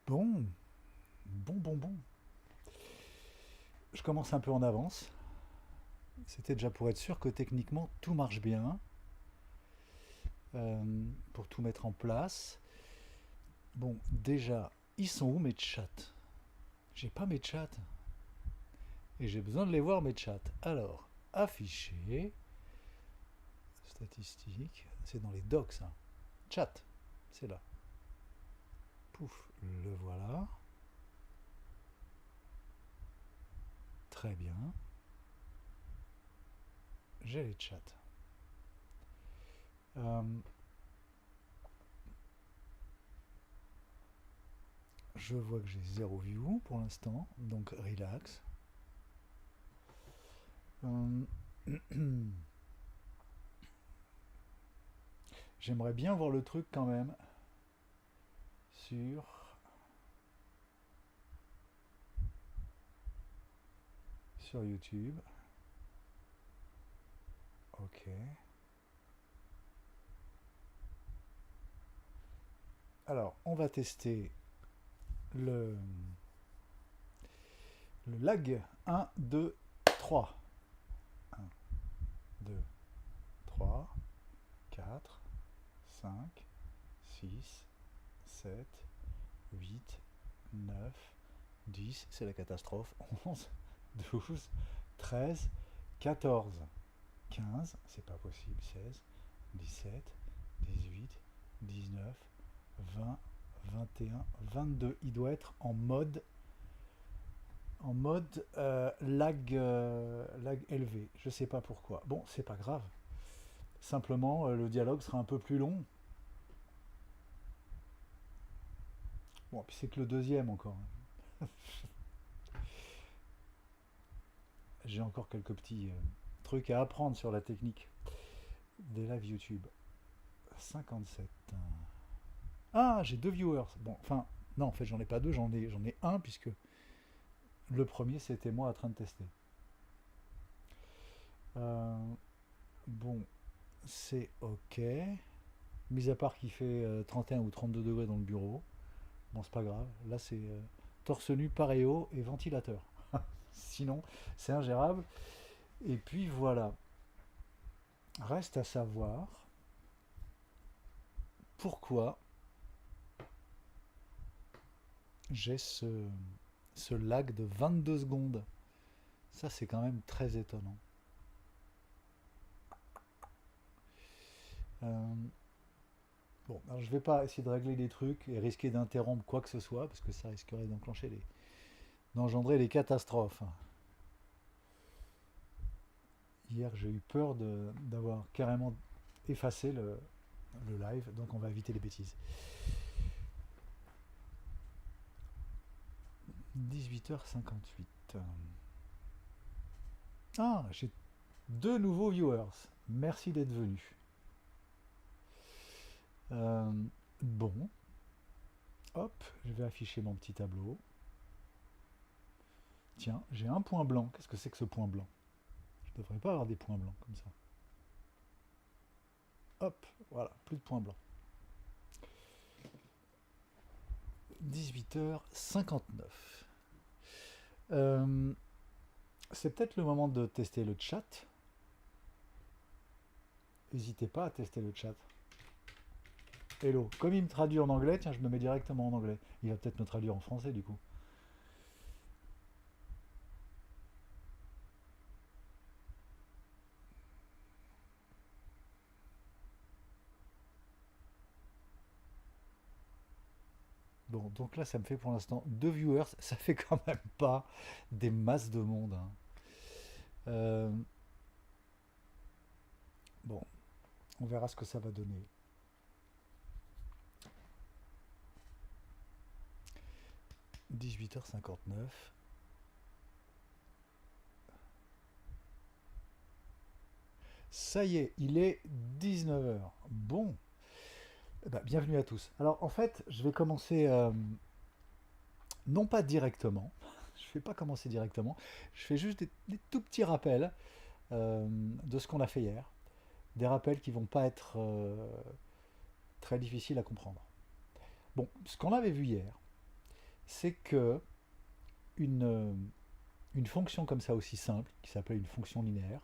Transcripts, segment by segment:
Bon, bon. Je commence un peu en avance. C'était déjà pour être sûr que techniquement tout marche bien, pour tout mettre en place. Bon, déjà, ils sont où mes chats? J'ai pas mes chats et j'ai besoin de les voir mes chats. Alors, afficher, statistiques, c'est dans les docs ça. Chat, c'est là. Pouf, le voilà. Très bien. J'ai les chats. Euh, je vois que j'ai zéro view pour l'instant, donc relax. Euh, J'aimerais bien voir le truc quand même sur, sur YouTube. Ok. Alors, on va tester le, le lag. 1, 2, 3. 1, 2, 3, 4, 5, 6, 7, 8, 9, 10. C'est la catastrophe. 11, 12, 13, 14, 15. C'est pas possible. 16, 17, 18, 19, 20, 21, 22. Il doit être en mode lag élevé. Je sais pas pourquoi. Bon, c'est pas grave. Simplement, le dialogue sera un peu plus long. Bon, puis c'est que le deuxième encore. J'ai encore quelques petits trucs à apprendre sur la technique des lives YouTube. 57. Ah, j'ai deux viewers. Bon, enfin, non, en fait, j'en ai pas deux, j'en ai un, puisque le premier, c'était moi en train de tester. Euh, bon, c'est ok. Mis à part qu'il fait 31 ou 32 degrés dans le bureau. Bon, c'est pas grave. Là, c'est torse nu, paréo et ventilateur. Sinon, c'est ingérable. Et puis voilà. Reste à savoir pourquoi j'ai ce lag de 22 secondes. Ça, c'est quand même très étonnant. Euh, bon, alors je vais pas essayer de régler des trucs et risquer d'interrompre quoi que ce soit, parce que ça risquerait d'engendrer les catastrophes. Hier, j'ai eu peur d'avoir carrément effacé le live, donc on va éviter les bêtises. 18h58. Ah, j'ai deux nouveaux viewers. Merci d'être venus. Euh, bon, hop, je vais afficher mon petit tableau. Tiens, j'ai un point blanc. Qu'est-ce que c'est que ce point blanc? Je ne devrais pas avoir des points blancs comme ça. Hop, voilà, plus de points blancs. 18h59. Euh, c'est peut-être le moment de tester le chat. N'hésitez pas à tester le chat. Hello. Comme il me traduit en anglais, tiens, je me mets directement en anglais. Il va peut-être me traduire en français du coup. Bon, donc là, ça me fait pour l'instant deux viewers. Ça fait quand même pas des masses de monde, hein. Euh, bon, on verra ce que ça va donner. 18h59. Ça y est, il est 19h. Bon, eh ben, bienvenue à tous. Alors en fait, je vais commencer, non pas directement, je ne vais pas commencer directement, je fais juste des tout petits rappels de ce qu'on a fait hier. Des rappels qui vont pas être très difficiles à comprendre. Bon, ce qu'on avait vu hier, c'est que une, une fonction comme ça aussi simple, qui s'appelle une fonction linéaire,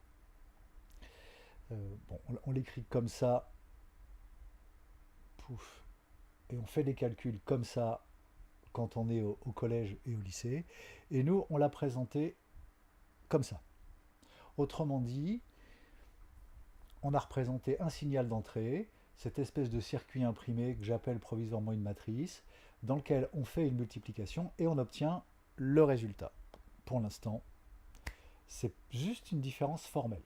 bon, on l'écrit comme ça, pouf, et on fait des calculs comme ça quand on est au collège et au lycée, et nous, on l'a présenté comme ça. Autrement dit, on a représenté un signal d'entrée, cette espèce de circuit imprimé que j'appelle provisoirement une matrice, dans lequel on fait une multiplication et on obtient le résultat. Pour l'instant, c'est juste une différence formelle.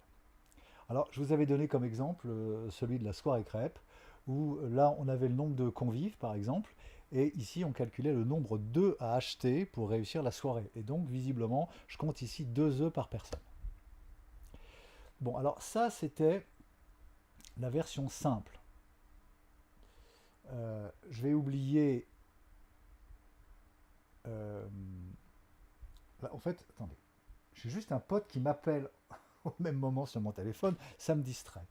Alors, je vous avais donné comme exemple celui de la soirée crêpe, où là, on avait le nombre de convives, par exemple, et ici, on calculait le nombre d'œufs à acheter pour réussir la soirée. Et donc, visiblement, je compte ici 2 œufs par personne. Bon, alors ça, c'était la version simple. Je vais oublier... là, en fait, attendez, j'ai juste un pote qui m'appelle au même moment sur mon téléphone, ça me distrait.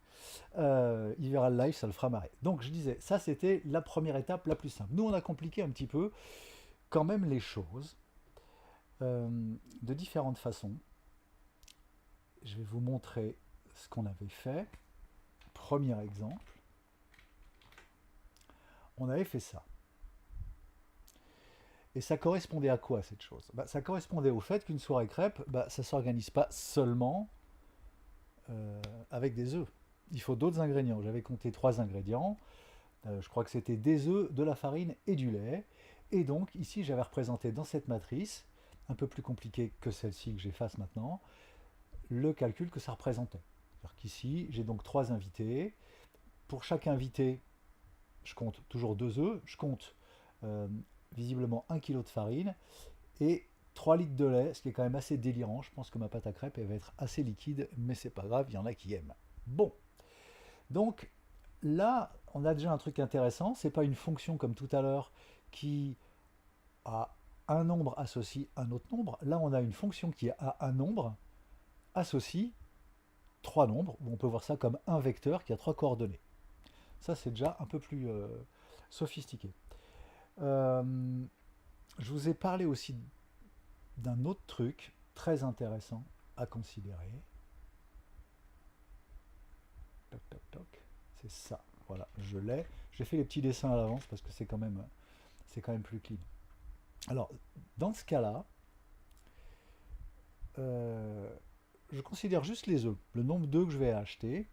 Il verra le live, ça le fera marrer. Donc je disais, ça c'était la première étape la plus simple. Nous on a compliqué un petit peu quand même les choses de différentes façons. Je vais vous montrer ce qu'on avait fait. Premier exemple, on avait fait ça. Et ça correspondait à quoi cette chose? Ça correspondait au fait qu'une soirée crêpe, ça ne s'organise pas seulement avec des œufs. Il faut d'autres ingrédients. J'avais compté 3 ingrédients. Je crois que c'était des œufs, de la farine et du lait. Et donc ici j'avais représenté dans cette matrice, un peu plus compliquée que celle-ci que j'efface maintenant, le calcul que ça représentait. C'est-à-dire qu'ici j'ai donc 3 invités. Pour chaque invité, je compte toujours 2 œufs, je compte visiblement 1 kg de farine et 3 litres de lait, ce qui est quand même assez délirant. Je pense que ma pâte à crêpes elle va être assez liquide, mais c'est pas grave, il y en a qui aiment. Bon, donc là, on a déjà un truc intéressant. C'est pas une fonction comme tout à l'heure qui a un nombre associe un autre nombre. Là, on a une fonction qui a un nombre associe 3 nombres, où on peut voir ça comme un vecteur qui a 3 coordonnées. Ça, c'est déjà un peu plus sophistiqué. Euh, je vous ai parlé aussi d'un autre truc très intéressant à considérer. Toc, toc, toc. C'est ça. Voilà, je l'ai. J'ai fait les petits dessins à l'avance parce que c'est quand même plus clean. Alors, dans ce cas-là, je considère juste les œufs, le nombre d'œufs que je vais acheter,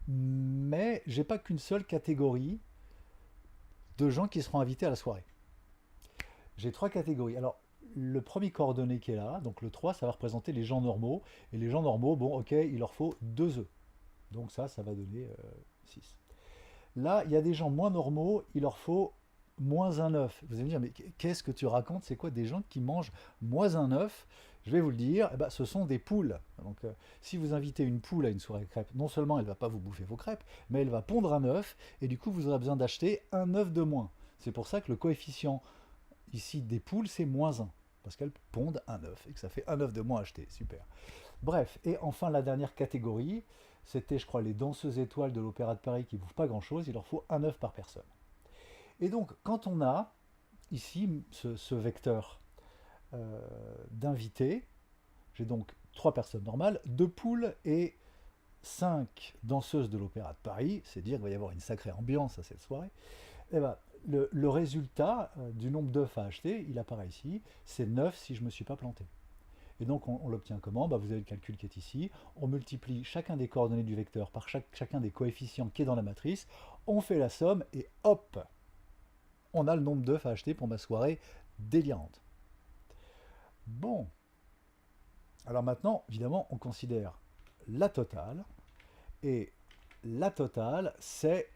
mais j'ai pas qu'une seule catégorie de gens qui seront invités à la soirée. J'ai 3 catégories. Alors, le premier coordonné qui est là, donc le 3, ça va représenter les gens normaux. Et les gens normaux, bon, ok, il leur faut 2 œufs. Donc ça va donner 6. Là, il y a des gens moins normaux, il leur faut moins un œuf. Vous allez me dire, mais qu'est-ce que tu racontes? C'est quoi des gens qui mangent moins un œuf? Je vais vous le dire, eh ben, ce sont des poules. Donc, si vous invitez une poule à une soirée crêpe, non seulement elle ne va pas vous bouffer vos crêpes, mais elle va pondre un œuf, et du coup, vous aurez besoin d'acheter un œuf de moins. C'est pour ça que le coefficient ici des poules, c'est moins 1, parce qu'elles pondent un œuf, et que ça fait un œuf de moins acheté. Super. Bref, et enfin, la dernière catégorie, c'était, je crois, les danseuses étoiles de l'Opéra de Paris qui ne bouffent pas grand-chose, il leur faut un œuf par personne. Et donc, quand on a ici ce vecteur d'invités, j'ai donc 3 personnes normales, 2 poules et 5 danseuses de l'Opéra de Paris, c'est dire qu'il va y avoir une sacrée ambiance à cette soirée. Et ben, le résultat du nombre d'œufs à acheter, il apparaît ici, c'est 9 si je ne me suis pas planté. Et donc on l'obtient comment? Vous avez le calcul qui est ici, on multiplie chacun des coordonnées du vecteur par chacun des coefficients qui est dans la matrice, on fait la somme et hop, on a le nombre d'œufs à acheter pour ma soirée délirante. Bon, alors maintenant, évidemment, on considère la totale, et la totale, c'est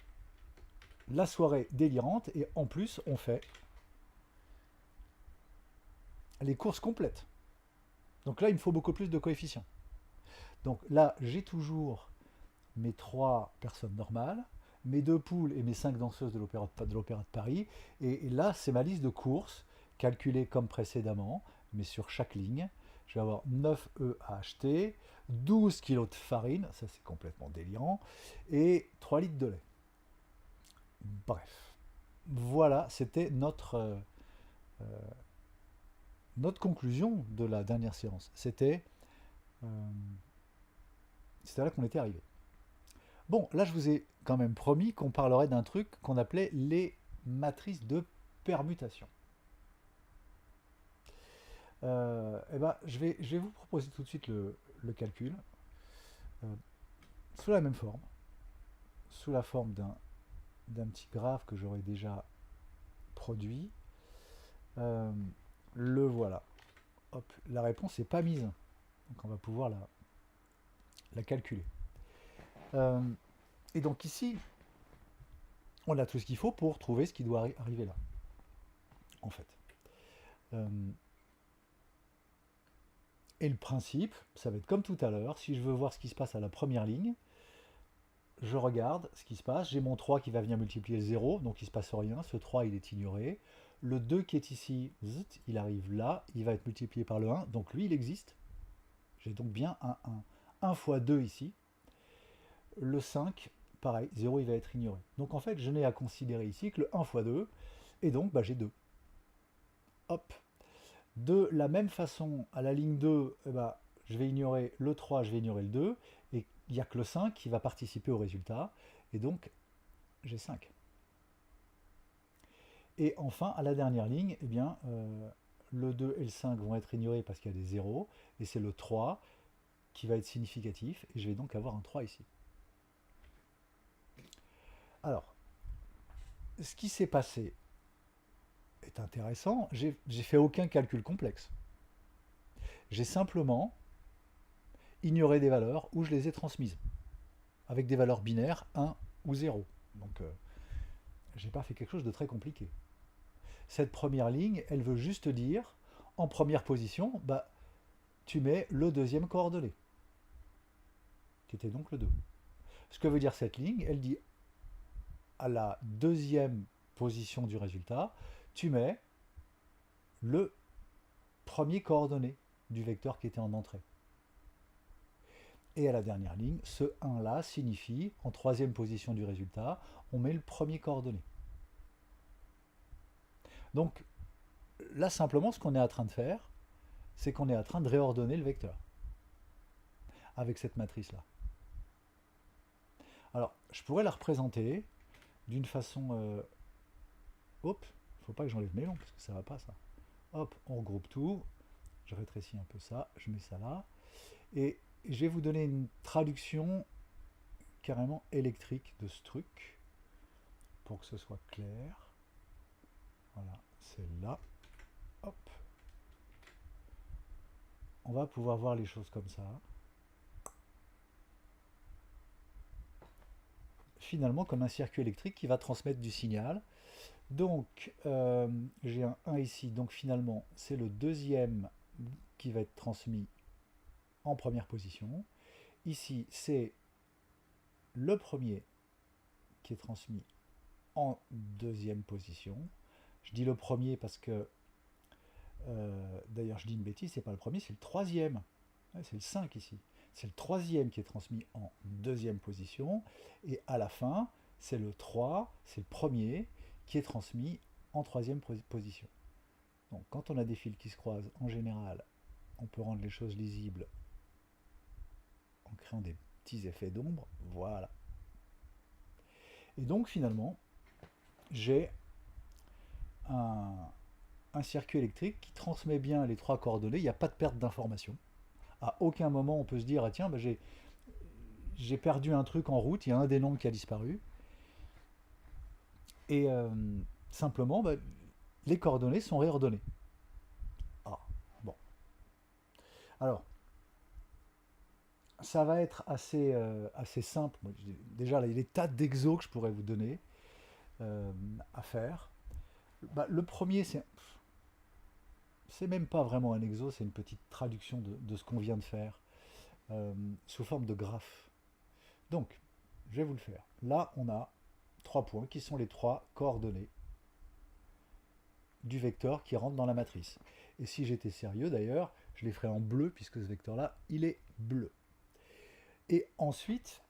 la soirée délirante, et en plus, on fait les courses complètes. Donc là, il me faut beaucoup plus de coefficients. Donc là, j'ai toujours mes 3 personnes normales, mes 2 poules et mes 5 danseuses de l'Opéra de Paris. Et là, c'est ma liste de courses, calculée comme précédemment, mais sur chaque ligne. Je vais avoir 9 œufs à acheter, 12 kg de farine, ça c'est complètement délirant, et 3 litres de lait. Bref, voilà, c'était notre Notre conclusion de la dernière séance, c'était là qu'on était arrivé. Bon, là je vous ai quand même promis qu'on parlerait d'un truc qu'on appelait les matrices de permutation. Eh ben, je vais vous proposer tout de suite le calcul euh, sous la même forme, sous la forme d'un petit graphe que j'aurais déjà produit. Euh, le voilà. Hop, la réponse n'est pas mise. Donc on va pouvoir la calculer. Euh, et donc ici, on a tout ce qu'il faut pour trouver ce qui doit arriver là, en fait. Euh, et le principe, ça va être comme tout à l'heure. Si je veux voir ce qui se passe à la première ligne, je regarde ce qui se passe. J'ai mon 3 qui va venir multiplier le 0, donc il ne se passe rien. Ce 3, il est ignoré. Le 2 qui est ici, il arrive là. Il va être multiplié par le 1, donc lui, il existe. J'ai donc bien un 1. 1 fois 2 ici. Le 5, pareil, 0, il va être ignoré. Donc en fait, je n'ai à considérer ici que le 1 fois 2, et donc j'ai 2. Hop. De la même façon, à la ligne 2, je vais ignorer le 3, je vais ignorer le 2, et il n'y a que le 5 qui va participer au résultat, et donc j'ai 5. Et enfin, à la dernière ligne, le 2 et le 5 vont être ignorés parce qu'il y a des zéros, et c'est le 3 qui va être significatif, et je vais donc avoir un 3 ici. Alors, ce qui s'est passé est intéressant. J'ai fait aucun calcul complexe. J'ai simplement ignoré des valeurs où je les ai transmises, avec des valeurs binaires 1 ou 0. Donc, j'ai pas fait quelque chose de très compliqué. Cette première ligne, elle veut juste dire, en première position, tu mets le deuxième coordonné, qui était donc le 2. Ce que veut dire cette ligne, elle dit à la deuxième position du résultat, tu mets le premier coordonné du vecteur qui était en entrée. Et à la dernière ligne, ce 1 là signifie, en troisième position du résultat, on met le premier coordonné. Donc là simplement ce qu'on est en train de faire, c'est qu'on est en train de réordonner le vecteur avec cette matrice là. Alors je pourrais la représenter d'une façon... Hop, il ne faut pas que j'enlève mes longs parce que ça ne va pas ça. Hop, on regroupe tout, je rétrécis un peu ça, je mets ça là, et je vais vous donner une traduction carrément électrique de ce truc pour que ce soit clair. Voilà, c'est là. Hop. On va pouvoir voir les choses comme ça. Finalement, comme un circuit électrique qui va transmettre du signal. Donc, j'ai un 1 ici. Donc, finalement, c'est le deuxième qui va être transmis en première position. Ici, c'est le premier qui est transmis en deuxième position. Je dis le premier parce que, d'ailleurs je dis une bêtise, c'est pas le premier, c'est le troisième. Ouais, c'est le 5 ici. C'est le troisième qui est transmis en deuxième position. Et à la fin, c'est le 3, c'est le premier qui est transmis en troisième position. Donc quand on a des fils qui se croisent, en général, on peut rendre les choses lisibles en créant des petits effets d'ombre. Voilà. Et donc finalement, j'ai un circuit électrique qui transmet bien les trois coordonnées, il n'y a pas de perte d'information. À aucun moment on peut se dire, ah tiens, j'ai perdu un truc en route, il y a un des nombres qui a disparu. Et simplement, les coordonnées sont réordonnées. Ah, bon. Alors, ça va être assez simple. Déjà, il y a des tas d'exos que je pourrais vous donner à faire. Le premier, c'est même pas vraiment un exo, c'est une petite traduction de ce qu'on vient de faire sous forme de graphe. Donc, je vais vous le faire. Là, on a 3 points qui sont les 3 coordonnées du vecteur qui rentre dans la matrice. Et si j'étais sérieux d'ailleurs, je les ferais en bleu puisque ce vecteur-là, il est bleu. Et ensuite,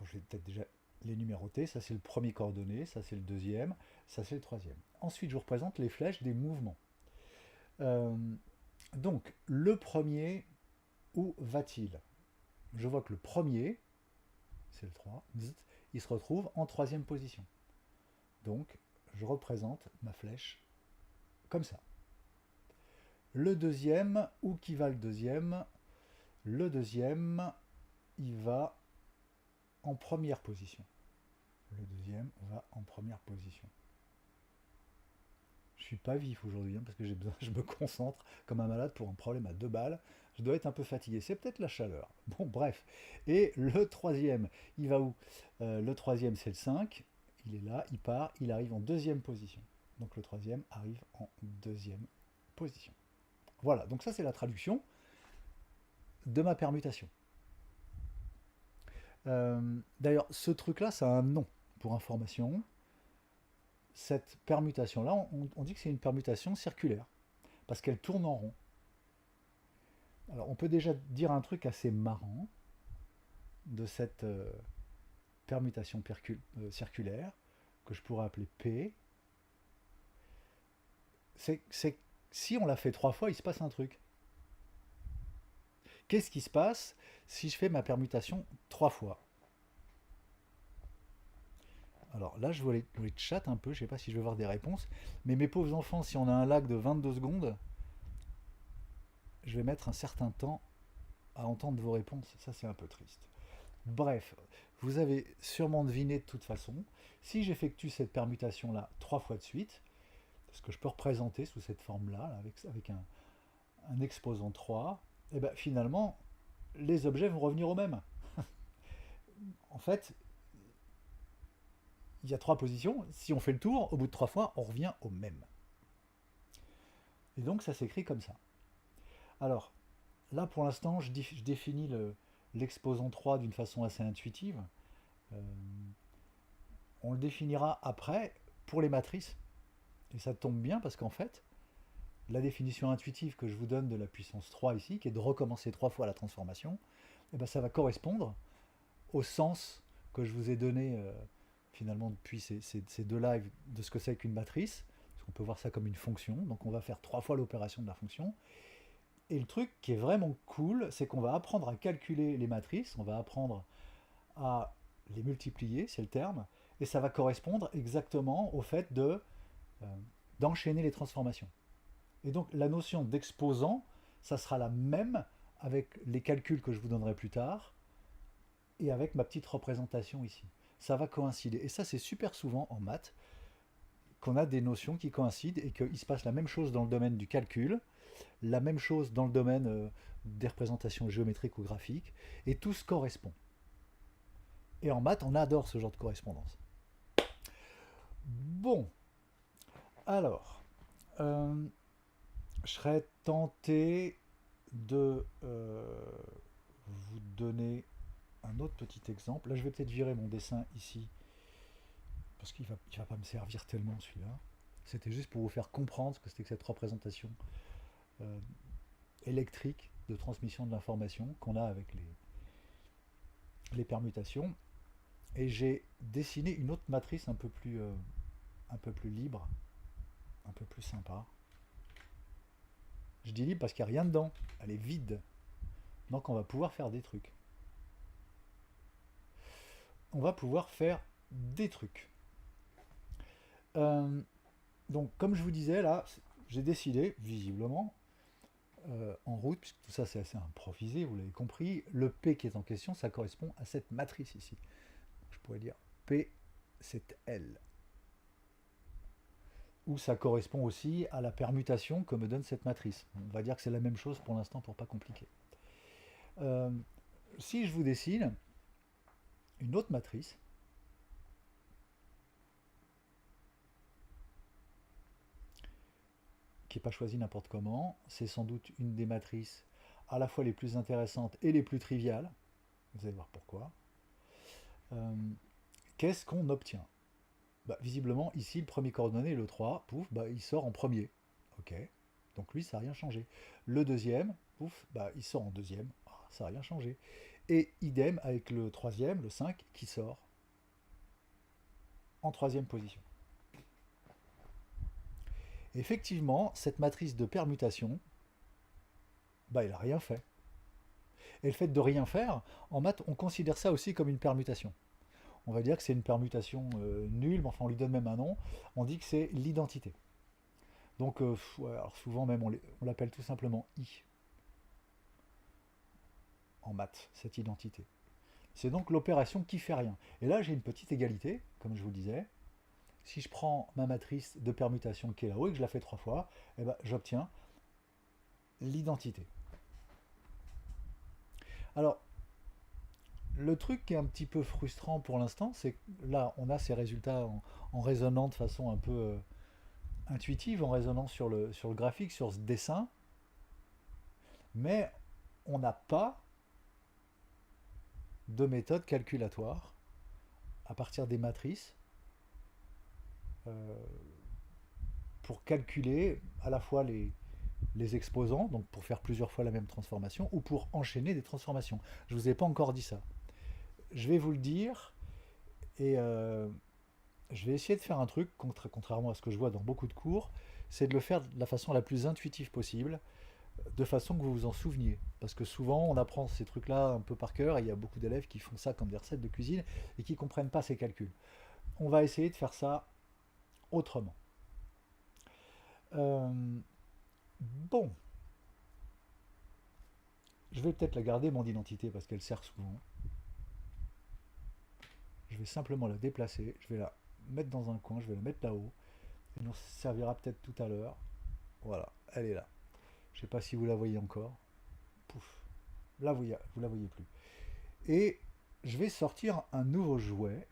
je vais peut-être déjà les numéroter. Ça, c'est le premier coordonné, ça, c'est le deuxième, ça, c'est le troisième. ensuite, je vous représente les flèches des mouvements. Euh, donc, le premier, où va-t-il? Je vois que le premier, c'est le 3, il se retrouve en troisième position. Donc, je représente ma flèche comme ça. Le deuxième, où qui va le deuxième? Le deuxième, il va en première position. Le deuxième va en première position. Je suis pas vif aujourd'hui parce que j'ai besoin, je me concentre comme un malade pour un problème à 2 balles. Je dois être un peu fatigué. C'est peut-être la chaleur. Bon, bref. Et le troisième, il va où? Le troisième, c'est le 5. Il est là, il part, il arrive en deuxième position. Donc le troisième arrive en deuxième position. Voilà, donc ça c'est la traduction de ma permutation. D'ailleurs, ce truc-là, ça a un nom pour information. Cette permutation-là, on dit que c'est une permutation circulaire, parce qu'elle tourne en rond. Alors, on peut déjà dire un truc assez marrant de cette permutation circulaire, que je pourrais appeler P. C'est si on l'a fait 3 fois, il se passe un truc. Qu'est-ce qui se passe si je fais ma permutation 3 fois? Alors là, je vois les chats un peu, je ne sais pas si je vais voir des réponses, mais mes pauvres enfants, si on a un lag de 22 secondes, je vais mettre un certain temps à entendre vos réponses. Ça, c'est un peu triste. Bref, vous avez sûrement deviné de toute façon, si j'effectue cette permutation-là 3 fois de suite, ce que je peux représenter sous cette forme-là, avec un exposant 3, et ben finalement, les objets vont revenir au même. En fait, il y a 3 positions. Si on fait le tour, au bout de 3 fois, on revient au même. Et donc, ça s'écrit comme ça. Alors, là, pour l'instant, je définis l'exposant 3 d'une façon assez intuitive. Euh, on le définira après pour les matrices. Et ça tombe bien parce qu'en fait, la définition intuitive que je vous donne de la puissance 3 ici, qui est de recommencer 3 fois la transformation, eh ben, ça va correspondre au sens que je vous ai donné finalement depuis ces 2 lives de ce que c'est qu'une matrice. Parce qu'on peut voir ça comme une fonction. Donc on va faire 3 fois l'opération de la fonction. Et le truc qui est vraiment cool, c'est qu'on va apprendre à calculer les matrices, on va apprendre à les multiplier, c'est le terme, et ça va correspondre exactement au fait d'enchaîner les transformations. Et donc la notion d'exposant, ça sera la même avec les calculs que je vous donnerai plus tard, et avec ma petite représentation ici. Ça va coïncider. Et ça, c'est super souvent en maths qu'on a des notions qui coïncident et qu'il se passe la même chose dans le domaine du calcul, la même chose dans le domaine des représentations géométriques ou graphiques, et tout se correspond. Et en maths, on adore ce genre de correspondance. Bon, alors, je serais tenté de vous donner un autre petit exemple. Là, je vais peut-être virer mon dessin ici, parce qu'il va pas me servir tellement celui-là. C'était juste pour vous faire comprendre ce que c'était que cette représentation euh, électrique de transmission de l'information qu'on a avec les permutations. Et j'ai dessiné une autre matrice un peu plus libre, un peu plus sympa. Je dis libre parce qu'il n'y a rien dedans, elle est vide. Donc on va pouvoir faire des trucs. On va pouvoir faire des trucs. Euh, donc comme je vous disais là, j'ai décidé, visiblement, en route, puisque tout ça c'est assez improvisé, vous l'avez compris, le P qui est en question, ça correspond à cette matrice ici. Je pourrais dire P, c'est L. Ou ça correspond aussi à la permutation que me donne cette matrice. On va dire que c'est la même chose pour l'instant pour pas compliquer. Euh, si je vous dessine une autre matrice, qui n'est pas choisie n'importe comment, c'est sans doute une des matrices à la fois les plus intéressantes et les plus triviales. Vous allez voir pourquoi. Qu'est-ce qu'on obtient? Visiblement, ici, le premier coordonné, le 3, pouf, il sort en premier. Ok, donc lui, ça n'a rien changé. Le deuxième, pouf, il sort en deuxième. Ah, ça n'a rien changé. Et idem avec le troisième, le 5, qui sort en troisième position. Effectivement, cette matrice de permutation, bah, elle n'a rien fait. Et le fait de rien faire, en maths, on considère ça aussi comme une permutation. On va dire que c'est une permutation nulle, mais enfin on lui donne même un nom. On dit que c'est l'identité. Donc ouais, alors souvent même on l'appelle tout simplement I en maths, cette identité. C'est donc l'opération qui fait rien. Et là j'ai une petite égalité, comme je vous disais. Si je prends ma matrice de permutation qui est là-haut et que je la fais trois fois, eh ben, j'obtiens l'identité. Alors, le truc qui est un petit peu frustrant pour l'instant, c'est que là, on a ces résultats en résonnant de façon un peu intuitive, en résonnant sur le graphique, sur ce dessin, mais on n'a pas de méthode calculatoire à partir des matrices euh, pour calculer à la fois les exposants, donc pour faire plusieurs fois la même transformation, ou pour enchaîner des transformations. Je ne vous ai pas encore dit ça. Je vais vous le dire, et je vais essayer de faire un truc, contrairement à ce que je vois dans beaucoup de cours, c'est de le faire de la façon la plus intuitive possible, de façon que vous vous en souveniez. Parce que souvent, on apprend ces trucs-là un peu par cœur, et il y a beaucoup d'élèves qui font ça comme des recettes de cuisine, et qui ne comprennent pas ces calculs. On va essayer de faire ça autrement. Euh, bon, je vais peut-être la garder, mon identité, parce qu'elle sert souvent. Je vais simplement la déplacer, je vais la mettre dans un coin, je vais la mettre là-haut. Elle nous servira peut-être tout à l'heure. Voilà, elle est là. Je ne sais pas si vous la voyez encore. Pouf, là vous la voyez plus. Et je vais sortir un nouveau jouet,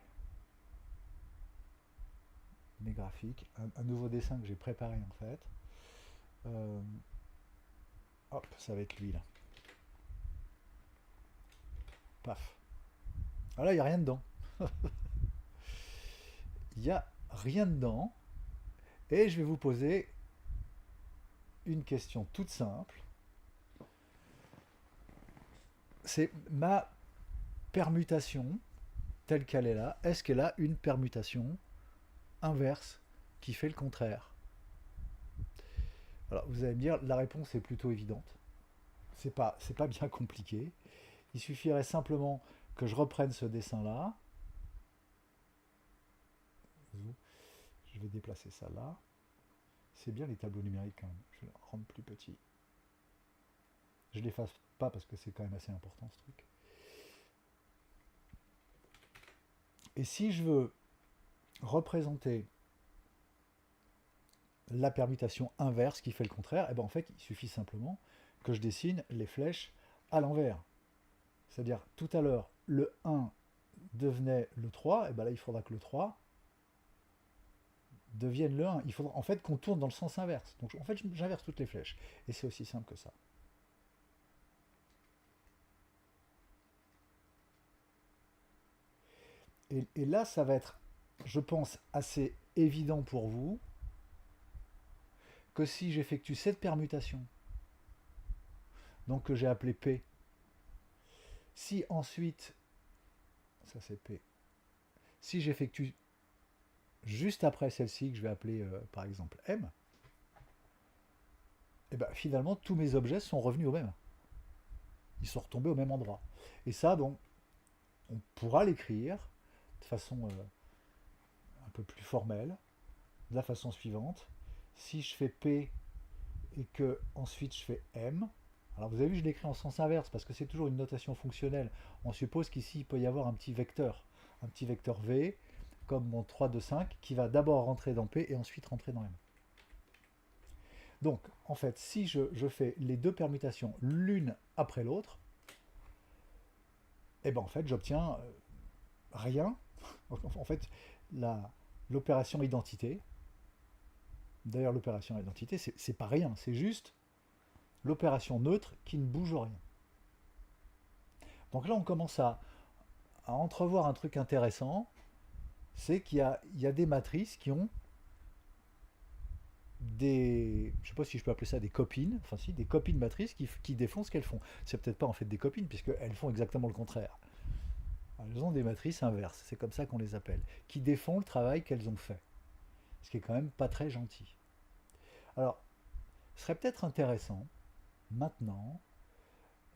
mes graphiques, un nouveau dessin que j'ai préparé en fait. Euh, hop, ça va être lui là. Paf. Ah là, il n'y a rien dedans. Il n'y a rien dedans. Et je vais vous poser une question toute simple. C'est ma permutation telle qu'elle est là. Est-ce qu'elle a une permutation inverse qui fait le contraire? Alors vous allez me dire, la réponse est plutôt évidente. C'est pas bien compliqué. Il suffirait simplement que je reprenne ce dessin-là. Je vais déplacer ça là. C'est bien les tableaux numériques quand même. Je vais le rendre plus petit. Je ne l'efface pas parce que c'est quand même assez important ce truc. Et si je veux représenter la permutation inverse qui fait le contraire, et ben en fait il suffit simplement que je dessine les flèches à l'envers. C'est-à-dire tout à l'heure le 1 devenait le 3, et ben là il faudra que le 3 devienne le 1. Il faudra en fait qu'on tourne dans le sens inverse. Donc en fait j'inverse toutes les flèches. Et c'est aussi simple que ça. Et là ça va être, je pense, assez évident pour vous que si j'effectue cette permutation, donc que j'ai appelée P, si ensuite, ça c'est P, si j'effectue juste après celle-ci, que je vais appeler par exemple M, et ben finalement tous mes objets sont revenus au même. Ils sont retombés au même endroit. Et ça, donc, on pourra l'écrire de façon un peu plus formelle, de la façon suivante. Si je fais P et que ensuite je fais M, alors vous avez vu, je l'écris en sens inverse parce que c'est toujours une notation fonctionnelle. On suppose qu'ici il peut y avoir un petit vecteur V, comme mon 3, 2, 5, qui va d'abord rentrer dans P et ensuite rentrer dans M. Donc, en fait, si je fais les deux permutations l'une après l'autre, et ben en fait, j'obtiens rien. En fait, l'opération identité, d'ailleurs l'opération identité, c'est pas rien, c'est juste l'opération neutre qui ne bouge rien. Donc là, on commence à entrevoir un truc intéressant, c'est qu'il y a des matrices qui ont des, je sais pas si je peux appeler ça des copines, enfin si, des copines matrices qui défont ce qu'elles font. C'est peut-être pas en fait des copines, puisqu'elles font exactement le contraire. Elles ont des matrices inverses, c'est comme ça qu'on les appelle, qui défont le travail qu'elles ont fait. Ce qui est quand même pas très gentil. Alors, ce serait peut-être intéressant, maintenant,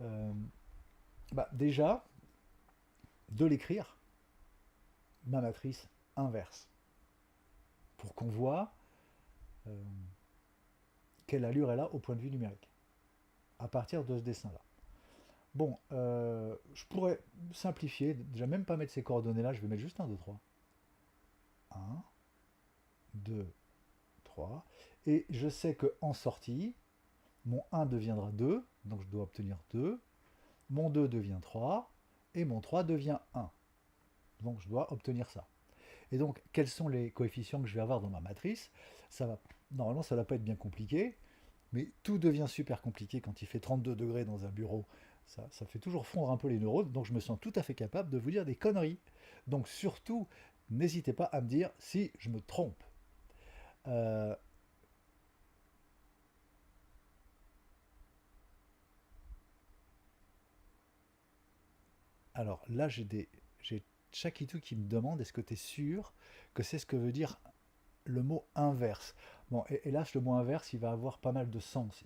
euh, déjà, de l'écrire, ma matrice inverse, pour qu'on voit euh, quelle allure elle a au point de vue numérique, à partir de ce dessin-là. Bon, je pourrais simplifier, déjà même pas mettre ces coordonnées-là, je vais mettre juste 1, 2, 3. 1, 2, 3. Et je sais qu'en sortie, mon 1 deviendra 2, donc je dois obtenir 2. Mon 2 devient 3, et mon 3 devient 1. Donc je dois obtenir ça. Et donc, quels sont les coefficients que je vais avoir dans ma matrice? Normalement, ça ne va pas être bien compliqué, mais tout devient super compliqué quand il fait 32 degrés dans un bureau. Ça fait toujours fondre un peu les neurones, donc je me sens tout à fait capable de vous dire des conneries. Donc surtout, n'hésitez pas à me dire si je me trompe. Euh, alors là, j'ai Chakitou qui me demande est-ce que tu es sûr que c'est ce que veut dire le mot inverse. Bon, hélas, le mot inverse, il va avoir pas mal de sens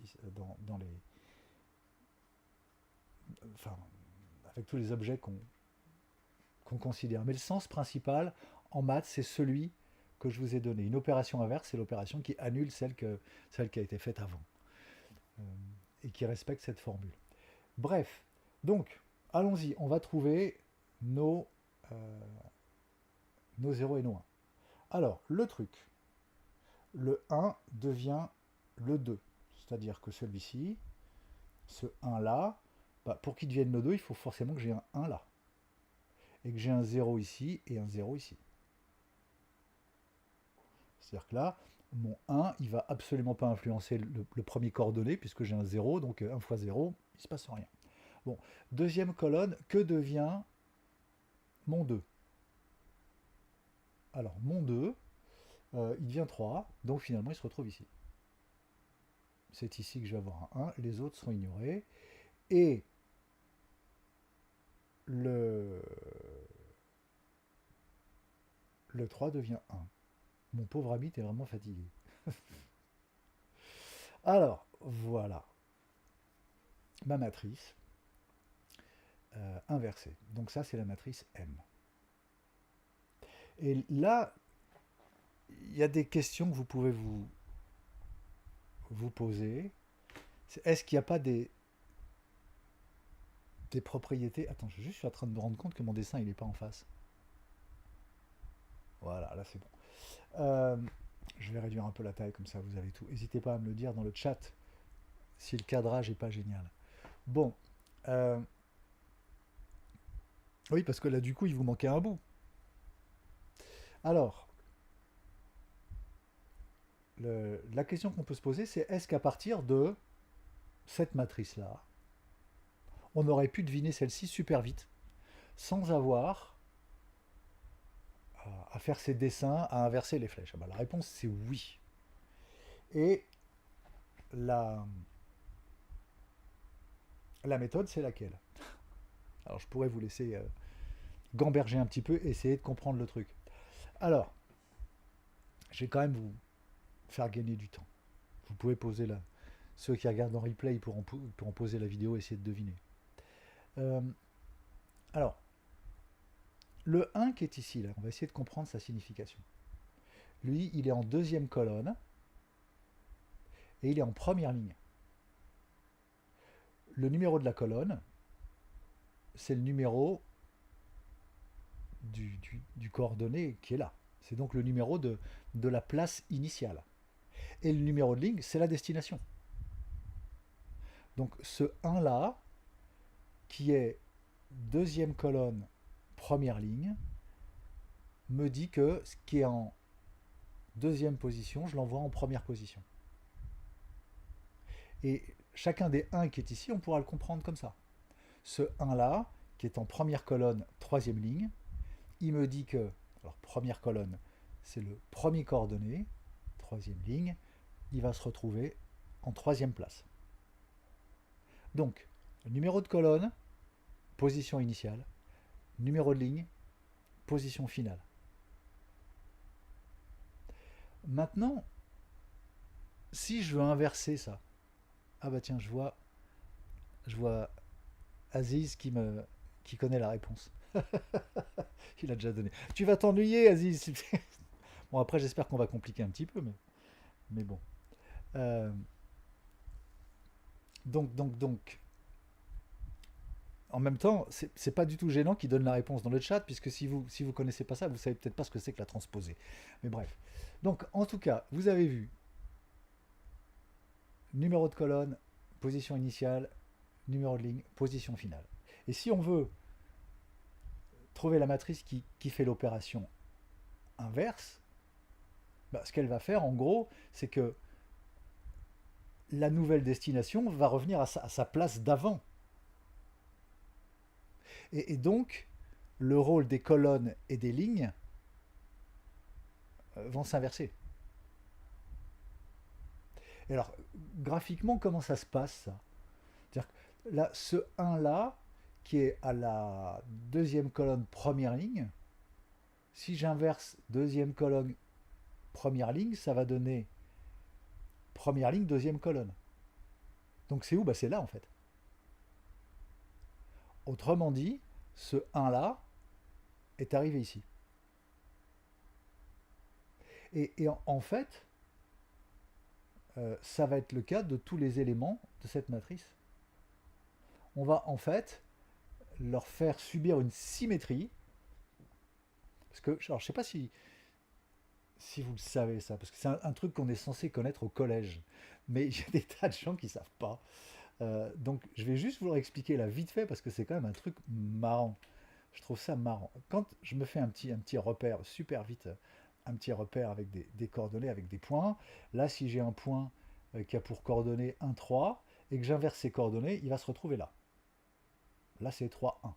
dans les, enfin, avec tous les objets qu'on considère. Mais le sens principal en maths, c'est celui que je vous ai donné. Une opération inverse, c'est l'opération qui annule celle qui a été faite avant euh, et qui respecte cette formule. Bref, donc, allons-y, on va trouver nos, euh, nos 0 et nos 1. Alors, le truc, le 1 devient le 2. C'est-à-dire que celui-ci, ce 1 là, pour qu'il devienne le 2, il faut forcément que j'ai un 1 là. Et que j'ai un 0 ici et un 0 ici. C'est-à-dire que là, mon 1, il va absolument pas influencer le premier coordonné, puisque j'ai un 0, donc 1 fois 0, il ne se passe rien. Bon, deuxième colonne, que devient mon 2? Alors, mon 2, il devient 3, donc finalement, il se retrouve ici. C'est ici que je vais avoir un 1, les autres seront ignorés. Et le, le 3 devient 1. Mon pauvre ami, t'es vraiment fatigué. Alors, voilà ma matrice inversée. Donc ça, c'est la matrice M. Et là, il y a des questions que vous pouvez vous poser. Est-ce qu'il n'y a pas des propriétés... Attends, je suis en train de me rendre compte que mon dessin, il n'est pas en face. Voilà, là c'est bon. Je vais réduire un peu la taille, comme ça vous avez tout. N'hésitez pas à me le dire dans le chat si le cadrage n'est pas génial. Bon. Oui, parce que là, du coup, il vous manquait un bout. Alors, la question qu'on peut se poser, c'est est-ce qu'à partir de cette matrice-là, on aurait pu deviner celle-ci super vite, sans avoir à faire ces dessins, à inverser les flèches? La réponse, c'est oui. Et la, la méthode, c'est laquelle? Alors, je pourrais vous laisser gamberger un petit peu, essayer de comprendre le truc. Alors, je vais quand même vous faire gagner du temps. Vous pouvez poser là. Ceux qui regardent en replay pourront poser la vidéo et essayer de deviner. Euh, alors, le 1 qui est ici, là, on va essayer de comprendre sa signification. Lui, il est en deuxième colonne et il est en première ligne. Le numéro de la colonne, c'est le numéro du coordonné qui est là. C'est donc le numéro de la place initiale. Et le numéro de ligne, c'est la destination. Donc ce 1 là, qui est deuxième colonne, première ligne, me dit que ce qui est en deuxième position, je l'envoie en première position. Et chacun des 1 qui est ici, on pourra le comprendre comme ça. Ce 1 là, qui est en première colonne, troisième ligne, il me dit que, alors première colonne, c'est le premier coordonné, troisième ligne, il va se retrouver en troisième place. Donc, numéro de colonne, position initiale, numéro de ligne, position finale. Maintenant, si je veux inverser ça, ah bah tiens, je vois Aziz qui connaît la réponse. Il a déjà donné. Tu vas t'ennuyer, Aziz. Bon, après, j'espère qu'on va compliquer un petit peu, mais bon. Euh, donc, en même temps, c'est pas du tout gênant qu'il donne la réponse dans le chat, puisque si vous connaissez pas ça, vous savez peut-être pas ce que c'est que la transposée. Mais bref. Donc, en tout cas, vous avez vu numéro de colonne, position initiale, numéro de ligne, position finale. Et si on veut trouver la matrice qui fait l'opération inverse, bah, ce qu'elle va faire, en gros, c'est que la nouvelle destination va revenir à sa place d'avant. Et donc, le rôle des colonnes et des lignes vont s'inverser. Et alors, graphiquement, comment ça se passe ça? C'est-à-dire que là, ce 1 là, qui est à la deuxième colonne première ligne, si j'inverse deuxième colonne première ligne, ça va donner première ligne, deuxième colonne. Donc c'est où? Bah, c'est là en fait. Autrement dit, ce 1 là est arrivé ici. Et en fait, ça va être le cas de tous les éléments de cette matrice. On va en fait leur faire subir une symétrie. Parce que, alors, je ne sais pas si vous le savez ça, parce que c'est un truc qu'on est censé connaître au collège. Mais il y a des tas de gens qui ne savent pas. Donc je vais juste vous le expliquer là vite fait, parce que c'est quand même un truc marrant. Je trouve ça marrant. Quand je me fais un petit repère super vite, un petit repère avec des coordonnées, avec des points, là si j'ai un point qui a pour coordonnées 1, 3, et que j'inverse ces coordonnées, il va se retrouver là. Là c'est 3, 1.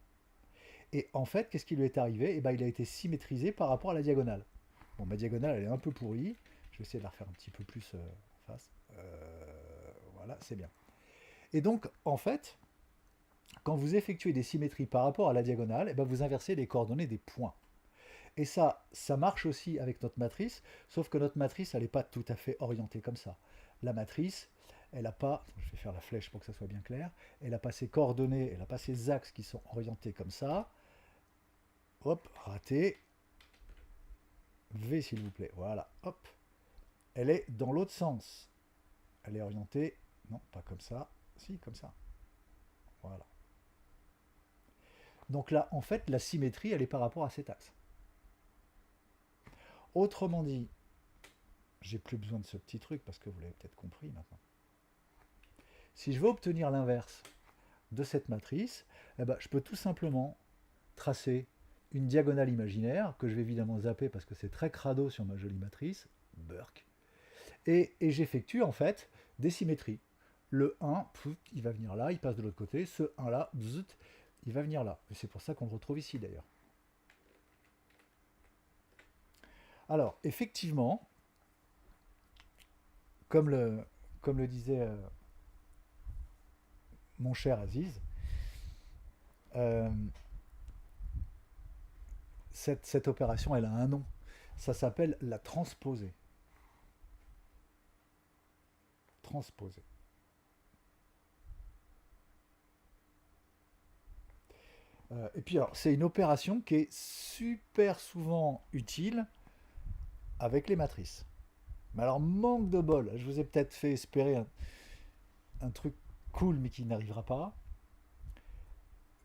Et en fait, qu'est-ce qui lui est arrivé? Eh ben, il a été symétrisé par rapport à la diagonale. Bon, ma diagonale, elle est un peu pourrie. Je vais essayer de la refaire un petit peu plus en face. Voilà, c'est bien. Et donc, en fait, quand vous effectuez des symétries par rapport à la diagonale, eh ben, vous inversez les coordonnées des points. Et ça marche aussi avec notre matrice, sauf que notre matrice, elle n'est pas tout à fait orientée comme ça. La matrice, elle n'a pas, je vais faire la flèche pour que ça soit bien clair, elle n'a pas ses coordonnées, elle n'a pas ses axes qui sont orientés comme ça. Hop, raté. V s'il vous plaît, voilà, hop. Elle est dans l'autre sens. Elle est orientée, non, pas comme ça, si, comme ça. Voilà. Donc là, en fait, la symétrie, elle est par rapport à cet axe. Autrement dit, j'ai plus besoin de ce petit truc parce que vous l'avez peut-être compris maintenant. Si je veux obtenir l'inverse de cette matrice, eh ben, je peux tout simplement tracer une diagonale imaginaire que je vais évidemment zapper parce que c'est très crado sur ma jolie matrice, Burke, et j'effectue en fait des symétries. Le 1, il va venir là, il passe de l'autre côté, ce 1 là, il va venir là. Et c'est pour ça qu'on le retrouve ici d'ailleurs. Alors, effectivement, comme le disait mon cher Aziz, euh, cette opération, elle a un nom. Ça s'appelle la transposée. Transposée. Et puis alors, c'est une opération qui est super souvent utile avec les matrices. Mais alors, manque de bol, je vous ai peut-être fait espérer un truc cool mais qui n'arrivera pas.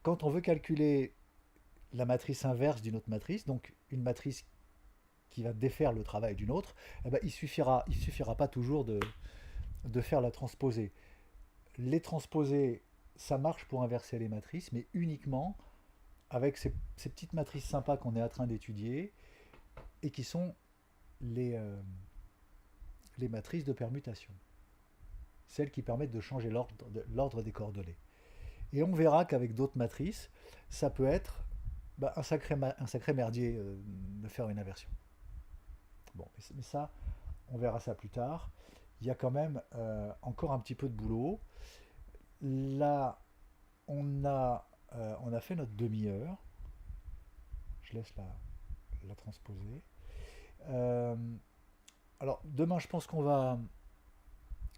Quand on veut calculer la matrice inverse d'une autre matrice, donc une matrice qui va défaire le travail d'une autre, eh ben, il suffira pas toujours de faire la transposée. Les transposées, ça marche pour inverser les matrices, mais uniquement avec ces petites matrices sympas qu'on est en train d'étudier et qui sont les matrices de permutation. Celles qui permettent de changer l'ordre des coordonnées. Et on verra qu'avec d'autres matrices, ça peut être un sacré merdier de faire une inversion. Bon, mais ça, on verra ça plus tard. Il y a quand même encore un petit peu de boulot. Là, on a fait notre demi-heure. Je laisse la transposer. Euh, alors, demain, je pense qu'on va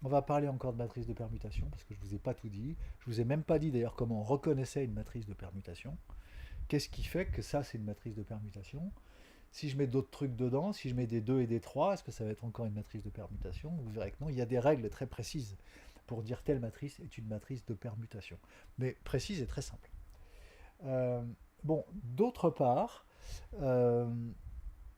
On va parler encore de matrice de permutation, parce que je ne vous ai pas tout dit. Je ne vous ai même pas dit d'ailleurs comment on reconnaissait une matrice de permutation. Qu'est-ce qui fait que ça, c'est une matrice de permutation? Si je mets d'autres trucs dedans, si je mets des 2 et des 3, est-ce que ça va être encore une matrice de permutation? Vous verrez que non, il y a des règles très précises pour dire telle matrice est une matrice de permutation. Mais précise et très simple. Euh, bon, d'autre part, euh,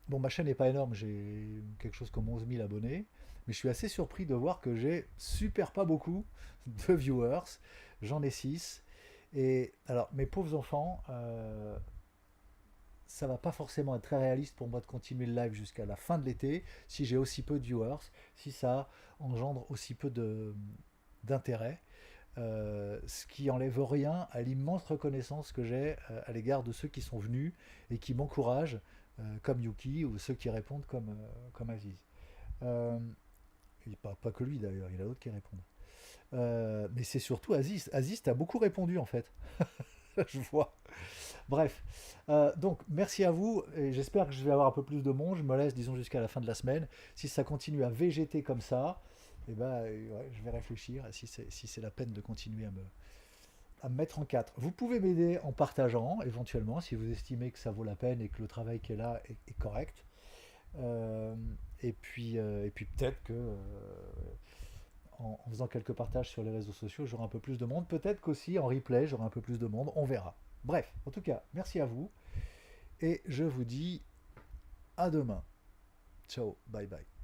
bon, ma chaîne n'est pas énorme, j'ai quelque chose comme 11 000 abonnés, mais je suis assez surpris de voir que j'ai super pas beaucoup de viewers. J'en ai 6. Et alors, mes pauvres enfants, ça va pas forcément être très réaliste pour moi de continuer le live jusqu'à la fin de l'été si j'ai aussi peu de viewers, si ça engendre aussi peu d'intérêt. Ce qui enlève rien à l'immense reconnaissance que j'ai à l'égard de ceux qui sont venus et qui m'encouragent, comme Yuki, ou ceux qui répondent comme Aziz. Euh, et pas que lui d'ailleurs, il y en a d'autres qui répondent. Mais c'est surtout Aziz. Aziz, t'as beaucoup répondu en fait. Je vois. Bref. Donc, merci à vous. Et j'espère que je vais avoir un peu plus de monde. Je me laisse, disons, jusqu'à la fin de la semaine. Si ça continue à végéter comme ça, eh ben, ouais, je vais réfléchir à si c'est la peine de continuer à me mettre en quatre. Vous pouvez m'aider en partageant, éventuellement, si vous estimez que ça vaut la peine et que le travail qui est là est correct. Euh, et puis peut-être que en faisant quelques partages sur les réseaux sociaux, j'aurai un peu plus de monde. Peut-être qu'aussi en replay, j'aurai un peu plus de monde. On verra. Bref, en tout cas, merci à vous. Et je vous dis à demain. Ciao, bye bye.